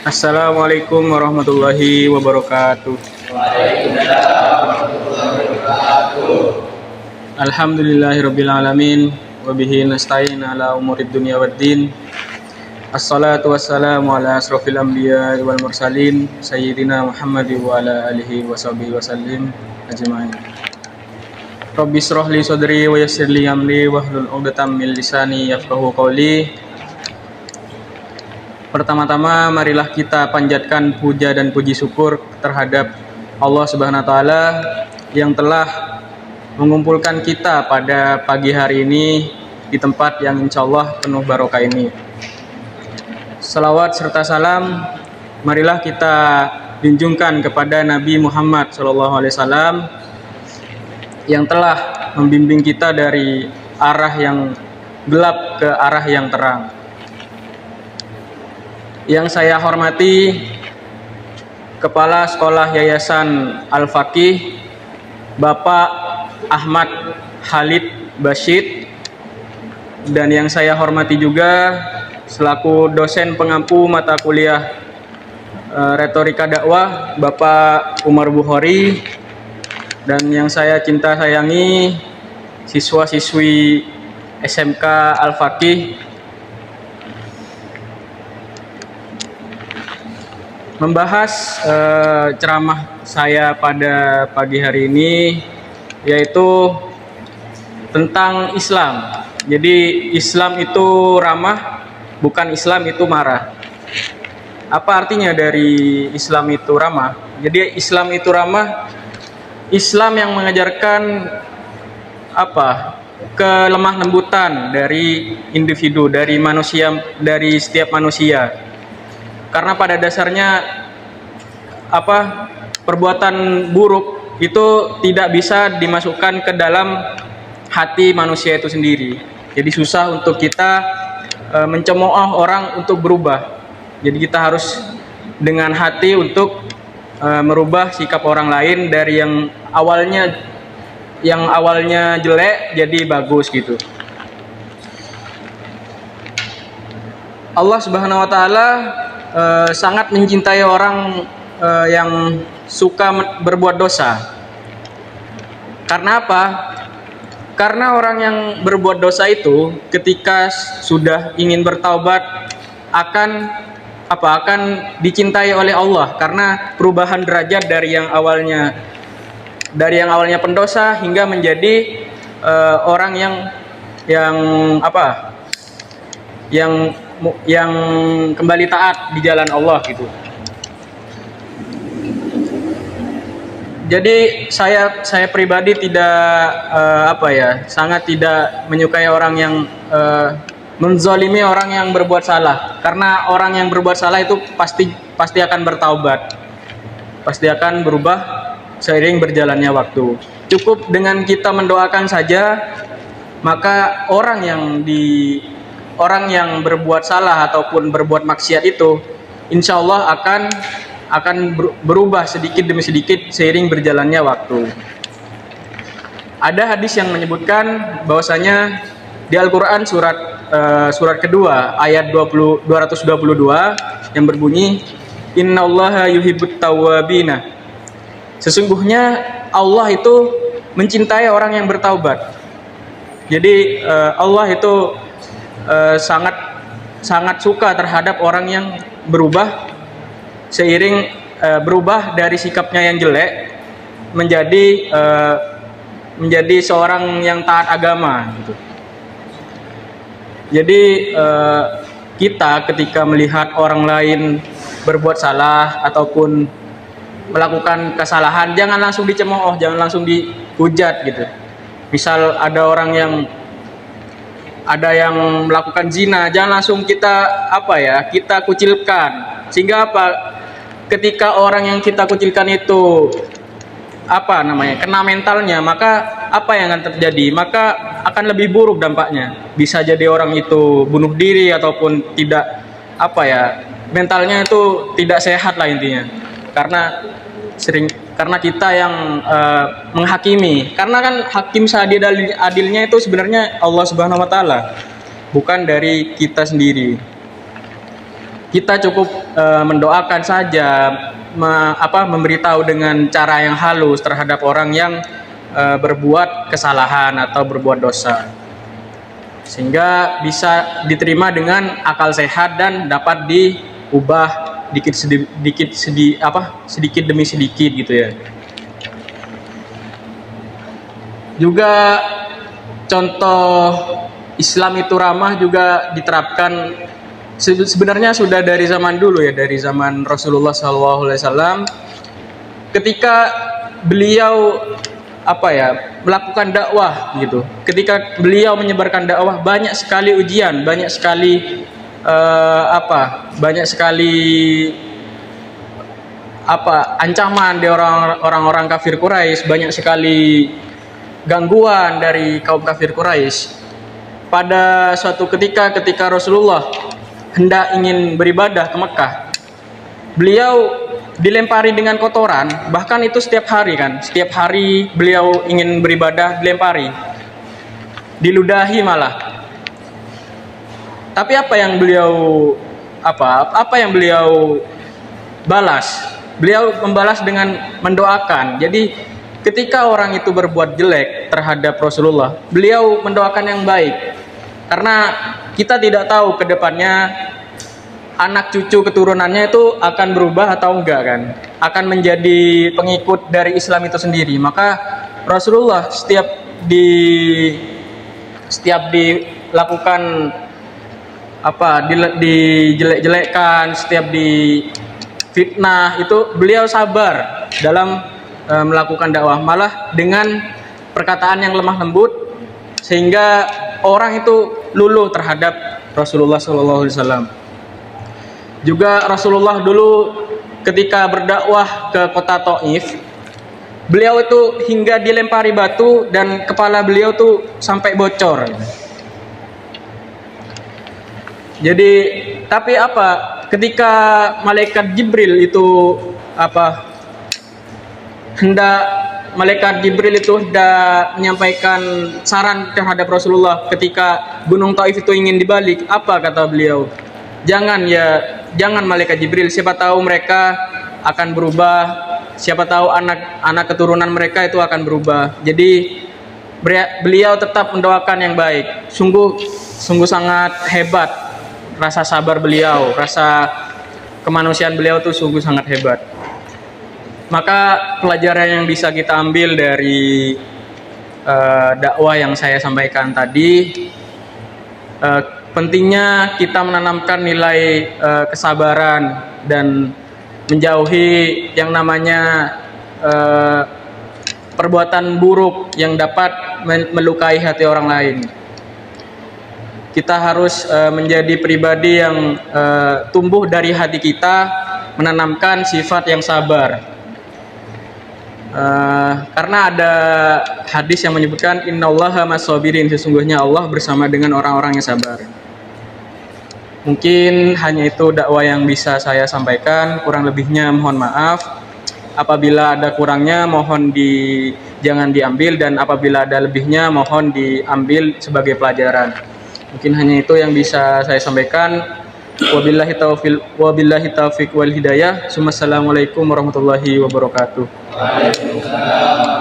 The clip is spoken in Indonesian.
Assalamualaikum warahmatullahi wabarakatuh. Alhamdulillahirabbil alamin wa bihi nasta'in ala umurid dunya waddin. Assalatu wassalamu ala asrofil anbiya wal mursalin sayyidina Muhammad wa ala alihi washabihi wasallim ajma'in. Rabbi shrah li sadri wa yassir li amri wahlul 'uqdatam min lisani yafqahu qawli. Pertama-tama marilah kita panjatkan puja dan puji syukur terhadap Allah Subhanahu wa taala yang telah mengumpulkan kita pada pagi hari ini di tempat yang insyaallah penuh barokah ini. Salawat serta salam marilah kita junjungkan kepada Nabi Muhammad SAW yang telah membimbing kita dari arah yang gelap ke arah yang terang. Yang saya hormati Kepala Sekolah Yayasan Al-Faqih Bapak Ahmad Khalid Bashid, dan yang saya hormati juga selaku dosen pengampu mata kuliah retorika dakwah Bapak Umar Bukhari, dan yang saya cinta sayangi siswa-siswi SMK Al-Faqih. Membahas ceramah saya pada pagi hari ini yaitu tentang Islam. Jadi Islam itu ramah, bukan Islam itu marah. Apa artinya dari Islam itu ramah? Jadi Islam itu ramah, Islam yang mengajarkan kelemah lembutan dari individu, dari manusia, dari setiap manusia. Karena pada dasarnya perbuatan buruk itu tidak bisa dimasukkan ke dalam hati manusia itu sendiri. Jadi susah untuk kita mencemooh orang untuk berubah. Jadi kita harus dengan hati untuk merubah sikap orang lain dari yang awalnya jelek jadi bagus gitu. Allah Subhanahu wa taala sangat mencintai orang yang suka berbuat dosa. Karena apa? Karena orang yang berbuat dosa itu ketika sudah ingin bertaubat akan dicintai oleh Allah, karena perubahan derajat dari yang awalnya pendosa hingga menjadi orang yang kembali taat di jalan Allah gitu. Jadi saya pribadi sangat tidak menyukai orang yang menzalimi orang yang berbuat salah, karena orang yang berbuat salah itu pasti akan bertaubat, pasti akan berubah seiring berjalannya waktu. Cukup dengan kita mendoakan saja, maka orang yang berbuat salah ataupun berbuat maksiat itu insya Allah akan berubah sedikit demi sedikit seiring berjalannya waktu. Ada hadis yang menyebutkan bahwasanya di Al-Quran surat kedua ayat 222 yang berbunyi innallaha yuhibbut tawwabina. Sesungguhnya Allah itu mencintai orang yang bertaubat. Jadi Allah itu sangat suka terhadap orang yang berubah seiring berubah dari sikapnya yang jelek menjadi seorang yang taat agama gitu. Jadi kita ketika melihat orang lain berbuat salah ataupun melakukan kesalahan, jangan langsung dicemooh, jangan langsung dihujat gitu. Misal ada yang melakukan zina, jangan langsung kita kucilkan. Sehingga ketika orang yang kita kucilkan itu kena mentalnya, maka apa yang akan terjadi? Maka akan lebih buruk dampaknya. Bisa jadi orang itu bunuh diri ataupun tidak mentalnya itu tidak sehat lah intinya. Karena kita yang menghakimi. Karena kan hakim seadil-adilnya itu sebenarnya Allah Subhanahu wa taala, bukan dari kita sendiri. kita cukup mendoakan saja, memberitahu dengan cara yang halus terhadap orang yang berbuat kesalahan atau berbuat dosa, sehingga bisa diterima dengan akal sehat dan dapat diubah sedikit demi sedikit gitu ya. Juga contoh Islam itu ramah juga diterapkan sebenarnya sudah dari zaman dulu ya, dari zaman Rasulullah SAW, ketika beliau melakukan dakwah gitu. Ketika beliau menyebarkan dakwah, banyak sekali ujian, banyak sekali ancaman dari orang-orang kafir Quraisy, banyak sekali gangguan dari kaum kafir Quraisy. Pada suatu ketika Rasulullah hendak ingin beribadah ke Mekah, beliau dilempari dengan kotoran, bahkan itu setiap hari beliau ingin beribadah dilempari, diludahi malah. Tapi apa yang beliau balas? Beliau membalas dengan mendoakan. Jadi ketika orang itu berbuat jelek terhadap Rasulullah, beliau mendoakan yang baik. Karena kita tidak tahu ke depannya anak cucu keturunannya itu akan berubah atau enggak kan, akan menjadi pengikut dari Islam itu sendiri. Maka Rasulullah setiap dilakukan dijelek-jelekkan, setiap difitnah, itu beliau sabar dalam melakukan dakwah, malah dengan perkataan yang lemah lembut sehingga orang itu luluh terhadap Rasulullah SAW. Juga Rasulullah dulu ketika berdakwah ke kota Taif, beliau itu hingga dilempari batu dan kepala beliau tuh sampai bocor. Jadi ketika malaikat Jibril itu malaikat Jibril itu hendak menyampaikan saran terhadap Rasulullah ketika gunung Taif itu ingin dibalik, apa kata beliau? Jangan malaikat Jibril, siapa tahu mereka akan berubah, siapa tahu anak keturunan mereka itu akan berubah. Jadi beliau tetap mendoakan yang baik. Sungguh sangat hebat rasa sabar beliau, rasa kemanusiaan beliau tuh sungguh sangat hebat. Maka pelajaran yang bisa kita ambil dari dakwah yang saya sampaikan tadi, pentingnya kita menanamkan nilai kesabaran dan menjauhi yang namanya perbuatan buruk yang dapat melukai hati orang lain. Kita harus menjadi pribadi yang tumbuh dari hati kita, menanamkan sifat yang sabar. Karena ada hadis yang menyebutkan innallaha mas-sabirin, sesungguhnya Allah bersama dengan orang-orang yang sabar. Mungkin hanya itu dakwah yang bisa saya sampaikan, kurang lebihnya mohon maaf. Apabila ada kurangnya jangan diambil, dan apabila ada lebihnya mohon diambil sebagai pelajaran. Mungkin hanya itu yang bisa saya sampaikan. Wabillahi taufiq wal hidayah. Assalamualaikum warahmatullahi wabarakatuh. Waalaikumsalam.